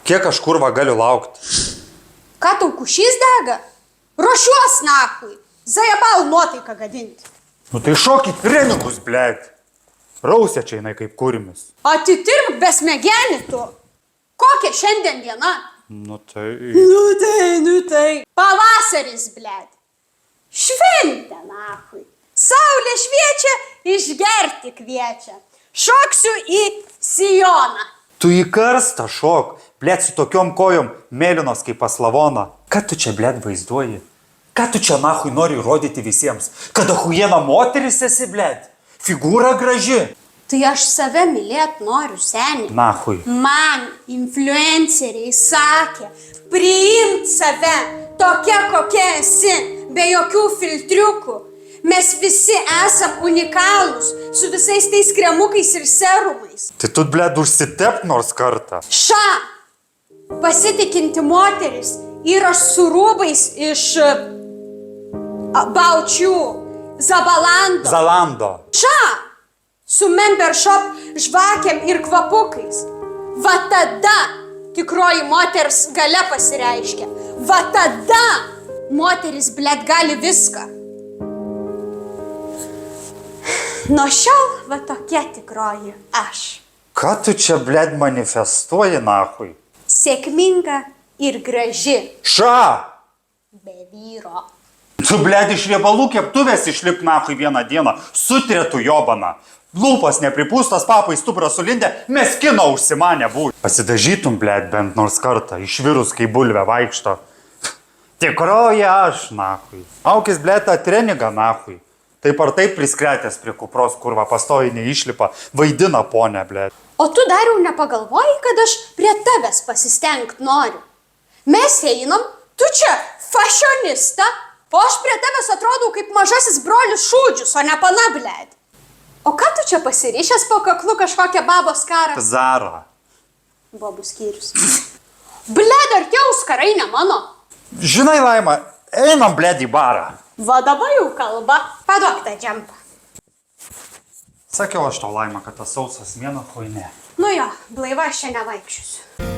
Kiek aš kurva galiu laukti? Ką tau kušys dega? Ruošiuos nachui. Zajabal nuotaiką gadinti. Nu tai šokit treningus, blėt. Rausė čia jinai kaip kurimis. Atitirk besmegenį tu. Kokia šiandien diena? Nu tai... Nu tai. Pavasaris, blėt. Šventė, nachui. Saulė šviečia, išgerti kviečia. Šoksiu į sijoną. Tu į karstą šok, blėt, su tokiom kojom mėlynos kaip paslavona. Ką tu čia, blėt, vaizduoji? Ką tu čia, nachui, nori rodyti visiems? Kad ahujena moteris esi, blėt? Figūra graži. Tai aš save mylėt noriu, seniai. Nachui. Man influenceriai sakė, priimt save tokia, kokia esi, be jokių filtriukų. Mes visi esam unikalūs, su visais tais kremukais ir serumais. Tai tu, blėt, užsitep nors kartą. Ša! Pasitikinti moteris yra su rūbais iš Baučių, Zabalando. Zalando. Ša! Su membershop žvakėm ir kvapukais. Va tada tikroji moters galia pasireiškia. Va tada moteris, blėt, gali viską. Nuo šiol va tokia tikroji aš. Ką tu čia, blėt, manifestuoji, nachui? Sėkminga ir graži. Ša! Be vyro. Tu, blėt, iš riebalų keptuvės išlip, nachui, vieną dieną. Sutrėtų jobaną. Lūpas nepripūstas, papai stubrą sulindę, mes kino užsimanę būti. Pasidažytum, blėt, bent nors kartą, išvirus kai bulvė vaikšto. Tikroji aš, nachui. Aukis, blėt, tą treningą, nachui. Taip ar taip priskretęs prie kupros, kurva pastoji neišlipa, vaidina ponę, blėt. O tu dar jau nepagalvoji, kad aš prie tavęs pasistengt noriu. Mes einam, tu čia fashionista, o aš prie tavęs atrodau kaip mažasis brolis šūdžius, o ne pana, blėt. O ką tu čia pasiryšęs po kaklu kažkokią babos karą? Zara. Bobų skyrius. Blėd, ar tie auskarai ne mano? Žinai, Laima, einam, blėd, į barą. Va dabar jau kalba. Paduok tą džempą. Sakiau aš tau, Laima, kad tas sausas mėnuo, ko ne. Nu jo, blaiva aš čia nevaikščiosiu.